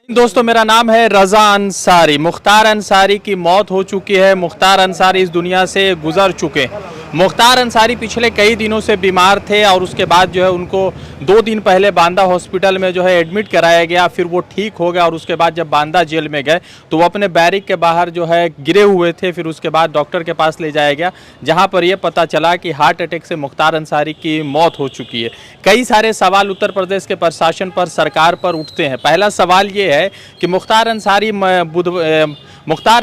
दोस्तों, मेरा नाम है रज़ा अंसारी। मुख्तार अंसारी की मौत हो चुकी है। मुख्तार अंसारी इस दुनिया से गुजर चुके। मुख्तार अंसारी पिछले कई दिनों से बीमार थे और उसके बाद जो है उनको 2 दिन पहले बांदा हॉस्पिटल में जो है एडमिट कराया गया। फिर वो ठीक हो गया और उसके बाद जब बांदा जेल में गए तो वो अपने बैरिक के बाहर जो है गिरे हुए थे। फिर उसके बाद डॉक्टर के पास ले जाया गया, जहाँ पर यह पता चला कि हार्ट अटैक से मुख्तार अंसारी की मौत हो चुकी है। कई सारे सवाल उत्तर प्रदेश के प्रशासन पर, सरकार पर उठते हैं। पहला सवाल ये है कि मुख्तार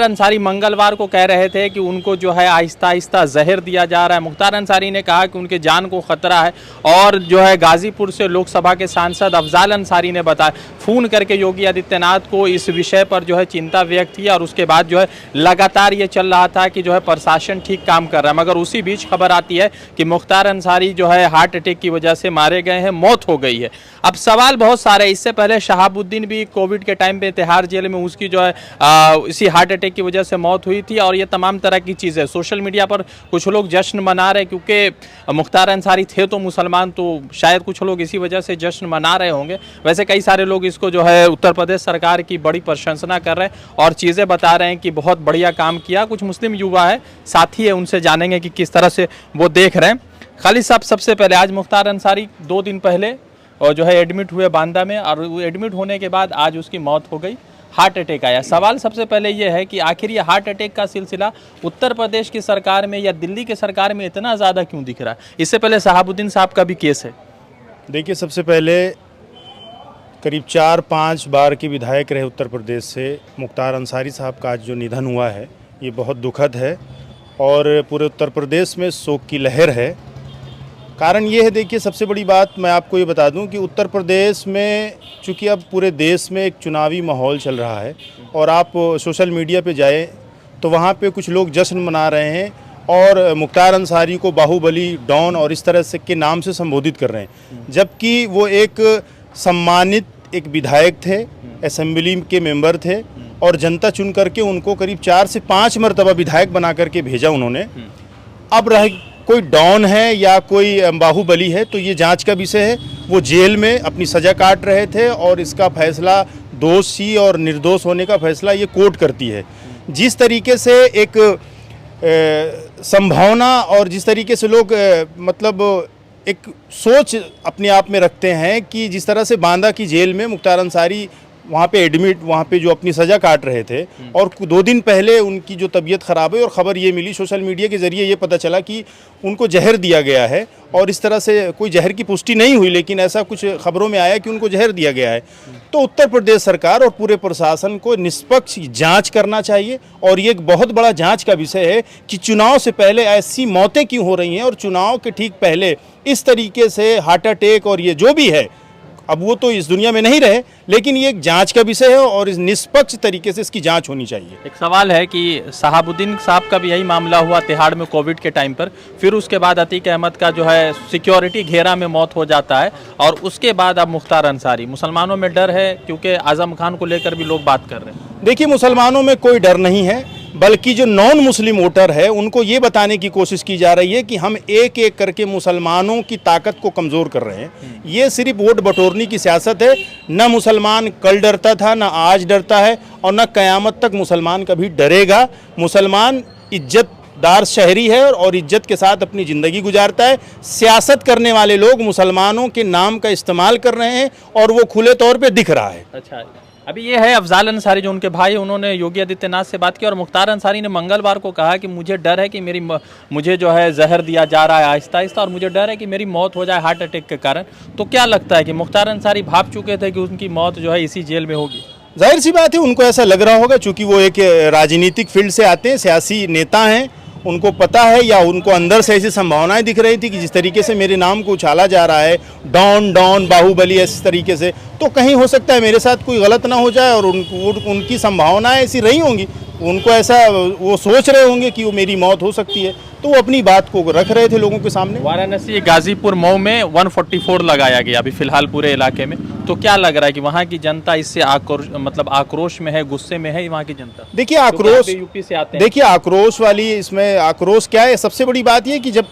अंसारी मंगलवार को कह रहे थे कि उनको जो है आहिस्ता आहिस्ता जहर दिया जा रहा है। मुख्तार अंसारी ने कहा कि उनके जान को खतरा है। और जो है गाजीपुर से लोकसभा के सांसद अफजाल अंसारी ने बताया, फ़ोन करके योगी आदित्यनाथ को इस विषय पर जो है चिंता व्यक्त की। और उसके बाद जो है लगातार ये चल रहा था कि जो है प्रशासन ठीक काम कर रहा है, मगर उसी बीच खबर आती है कि मुख्तार अंसारी जो है हार्ट अटैक की वजह से मारे गए हैं, मौत हो गई है। अब सवाल बहुत सारे। इससे पहले शहाबुद्दीन भी कोविड के टाइम पे तिहाड़ जेल में, उसकी जो है इसी हार्ट अटैक की वजह से मौत हुई थी। और ये तमाम तरह की चीज़ें सोशल मीडिया पर कुछ लोग जश्न मना रहे, क्योंकि मुख्तार अंसारी थे तो मुसलमान, तो शायद कुछ लोग इसी वजह से जश्न मना रहे होंगे। वैसे कई सारे लोग इसको जो है उत्तर प्रदेश सरकार की बड़ी प्रशंसा कर रहे हैं और चीज़ें बता रहे हैं कि बहुत बढ़िया काम किया। कुछ मुस्लिम युवा है, साथी है, उनसे जानेंगे कि किस तरह से वो देख रहे हैं। खालिद साहब, सबसे पहले आज मुख्तार अंसारी 2 दिन पहले और जो है एडमिट हुए बांदा में, और एडमिट होने के बाद आज उसकी मौत हो गई, हार्ट अटैक आया। सवाल सबसे पहले ये है कि आखिर ये हार्ट अटैक का सिलसिला उत्तर प्रदेश की सरकार में या दिल्ली की सरकार में इतना ज़्यादा क्यों दिख रहा है? इससे पहले शहाबुद्दीन साहब का भी केस है। देखिए, सबसे पहले करीब 4-5 बार के विधायक रहे उत्तर प्रदेश से मुख्तार अंसारी साहब का आज जो निधन हुआ है, ये बहुत दुखद है और पूरे उत्तर प्रदेश में शोक की लहर है। कारण ये है, देखिए, सबसे बड़ी बात मैं आपको ये बता दूं कि उत्तर प्रदेश में चूँकि अब पूरे देश में एक चुनावी माहौल चल रहा है और आप सोशल मीडिया पे जाएं तो वहाँ पे कुछ लोग जश्न मना रहे हैं और मुख्तार अंसारी को बाहुबली, डॉन और इस तरह से के नाम से संबोधित कर रहे हैं, जबकि वो एक सम्मानित एक विधायक थे, असेंबली के मेंबर थे और जनता चुन करके उनको करीब 4 से 5 मरतबा विधायक बना करके भेजा उन्होंने। अब रह कोई डॉन है या कोई बाहुबली है तो ये जांच का विषय है। वो जेल में अपनी सज़ा काट रहे थे और इसका फैसला दोषी और निर्दोष होने का फैसला ये कोर्ट करती है। जिस तरीके से एक संभावना और जिस तरीके से लोग मतलब एक सोच अपने आप में रखते हैं कि जिस तरह से बांदा की जेल में मुख्तार अंसारी वहाँ पे एडमिट, वहाँ पे जो अपनी सज़ा काट रहे थे और 2 दिन पहले उनकी जो तबीयत ख़राब है और ख़बर ये मिली सोशल मीडिया के ज़रिए, ये पता चला कि उनको जहर दिया गया है। और इस तरह से कोई जहर की पुष्टि नहीं हुई, लेकिन ऐसा कुछ खबरों में आया कि उनको जहर दिया गया है। तो उत्तर प्रदेश सरकार और पूरे प्रशासन को निष्पक्ष जांच करना चाहिए। और ये एक बहुत बड़ा जांच का विषय है कि चुनाव से पहले ऐसी मौतें क्यों हो रही हैं और चुनाव के ठीक पहले इस तरीके से हार्ट अटैक और ये जो भी है, अब वो तो इस दुनिया में नहीं रहे, लेकिन ये एक जांच का विषय है और इस निष्पक्ष तरीके से इसकी जांच होनी चाहिए। एक सवाल है कि शहाबुद्दीन साहब का भी यही मामला हुआ तिहाड़ में कोविड के टाइम पर, फिर उसके बाद अतीक अहमद का जो है सिक्योरिटी घेरा में मौत हो जाता है और उसके बाद अब मुख्तार अंसारी। मुसलमानों में डर है क्योंकि आज़म खान को लेकर भी लोग बात कर रहे हैं। देखिए, मुसलमानों में कोई डर नहीं है, बल्कि जो नॉन मुस्लिम वोटर है उनको ये बताने की कोशिश की जा रही है कि हम एक एक करके मुसलमानों की ताकत को कमज़ोर कर रहे हैं। ये सिर्फ वोट बटोरने की सियासत है। न मुसलमान कल डरता था, न आज डरता है और न क़यामत तक मुसलमान कभी डरेगा। मुसलमान इज्जतदार शहरी है और इज्जत के साथ अपनी ज़िंदगी गुजारता है। सियासत करने वाले लोग मुसलमानों के नाम का इस्तेमाल कर रहे हैं और वो खुले तौर पे दिख रहा है। अच्छा, अभी ये है अफजाल अंसारी जो उनके भाई, उन्होंने योगी आदित्यनाथ से बात की और मुख्तार अंसारी ने मंगलवार को कहा कि मुझे डर है कि मुझे जो है जहर दिया जा रहा है आहिस्ता आहिस्ता और मुझे डर है कि मेरी मौत हो जाए हार्ट अटैक के कारण। तो क्या लगता है कि मुख्तार अंसारी भाप चुके थे कि उनकी मौत जो है इसी जेल में होगी? जाहिर सी बात है, उनको ऐसा लग रहा होगा, चूँकि वो एक राजनीतिक फील्ड से आते हैं, सियासी नेता हैं। उनको पता है या उनको अंदर से ऐसी संभावनाएं दिख रही थी कि जिस तरीके से मेरे नाम को उछाला जा रहा है, डॉन बाहुबली, इस तरीके से, तो कहीं हो सकता है मेरे साथ कोई गलत ना हो जाए और उनकी संभावनाएं ऐसी रही होंगी। उनको ऐसा वो सोच रहे होंगे कि वो मेरी मौत हो सकती है, तो वो अपनी बात को रख रहे थे लोगों के सामने। वाराणसी, गाजीपुर, मऊ में 144 लगाया गया अभी फिलहाल पूरे इलाके में। तो क्या लग रहा है कि वहाँ की जनता इससे आक्रोश में है, गुस्से में है वहाँ की जनता? देखिए, आक्रोश यूपी से आते हैं। देखिए, आक्रोश वाली इसमें आक्रोश क्या है, सबसे बड़ी बात यह कि जब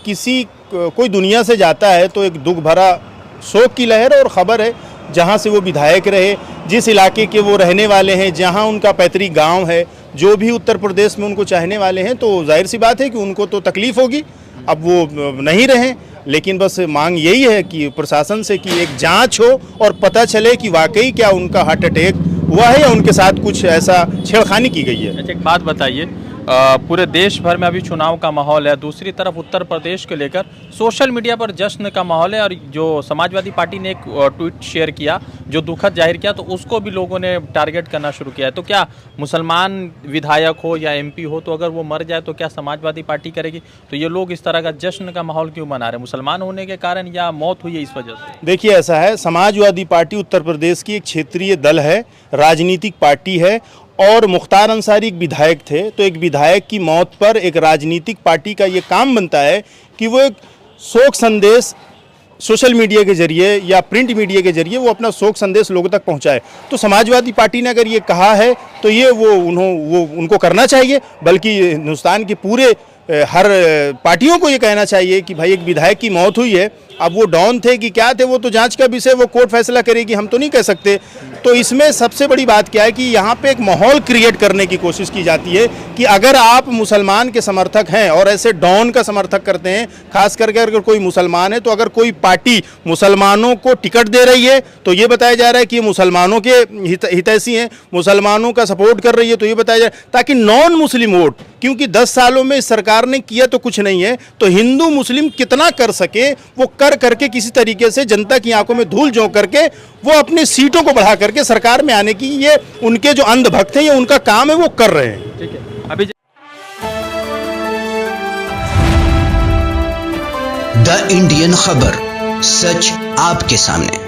कोई दुनिया से जाता है तो एक दुख भरा शोक की लहर और ख़बर है जहाँ से वो विधायक रहे, जिस इलाके के वो रहने वाले हैं, जहाँ उनका पैतृक गांव है, जो भी उत्तर प्रदेश में उनको चाहने वाले हैं, तो जाहिर सी बात है कि उनको तो तकलीफ़ होगी। अब वो नहीं रहें, लेकिन बस मांग यही है कि प्रशासन से कि एक जांच हो और पता चले कि वाकई क्या उनका हार्ट अटैक हुआ है या उनके साथ कुछ ऐसा छेड़खानी की गई है। अच्छा, एक बात बताइए, पूरे देश भर में अभी चुनाव का माहौल है, दूसरी तरफ उत्तर प्रदेश को लेकर सोशल मीडिया पर जश्न का माहौल है, और जो समाजवादी पार्टी ने एक ट्वीट शेयर किया जो दुखद जाहिर किया, तो उसको भी लोगों ने टारगेट करना शुरू किया है। तो क्या मुसलमान विधायक हो या एमपी हो, तो अगर वो मर जाए तो क्या समाजवादी पार्टी करेगी? तो ये लोग इस तरह का जश्न का माहौल क्यों मना रहे हैं? मुसलमान होने के कारण या मौत हुई है इस वजह से? देखिए, ऐसा है, समाजवादी पार्टी उत्तर प्रदेश की एक क्षेत्रीय दल है, राजनीतिक पार्टी है, और मुख्तार अंसारी एक विधायक थे। तो एक विधायक की मौत पर एक राजनीतिक पार्टी का ये काम बनता है कि वो एक शोक संदेश सोशल मीडिया के जरिए या प्रिंट मीडिया के जरिए वो अपना शोक संदेश लोगों तक पहुंचाए। तो समाजवादी पार्टी ने अगर ये कहा है तो ये वो उनको करना चाहिए, बल्कि हिंदुस्तान के पूरे हर पार्टियों को ये कहना चाहिए कि भाई एक विधायक की मौत हुई है, अब वो डॉन थे कि क्या थे वो तो जांच का विषय, वो कोर्ट फैसला करेगी, हम तो नहीं कह सकते। तो इसमें सबसे बड़ी बात क्या है कि यहाँ पे एक माहौल क्रिएट करने की कोशिश की जाती है कि अगर आप मुसलमान के समर्थक हैं और ऐसे डॉन का समर्थक करते हैं, खास करके अगर कोई मुसलमान है, तो अगर कोई पार्टी मुसलमानों को टिकट दे रही है तो ये बताया जा रहा है कि ये मुसलमानों के हितैषी हैं, मुसलमानों का सपोर्ट कर रही है, तो ये बताया जा रहा है ताकि नॉन मुस्लिम वोट, क्योंकि 10 सालों में सरकार ने किया तो कुछ नहीं है, तो हिंदू मुस्लिम कितना कर सके वो कर करके किसी तरीके से जनता की आंखों में धूल झोंक करके वो अपनी सीटों को बढ़ा करके सरकार में आने की, ये उनके जो अंधभक्त हैं, ये उनका काम है, वो कर रहे हैं। ठीक है, अभी द इंडियन खबर, सच आपके सामने।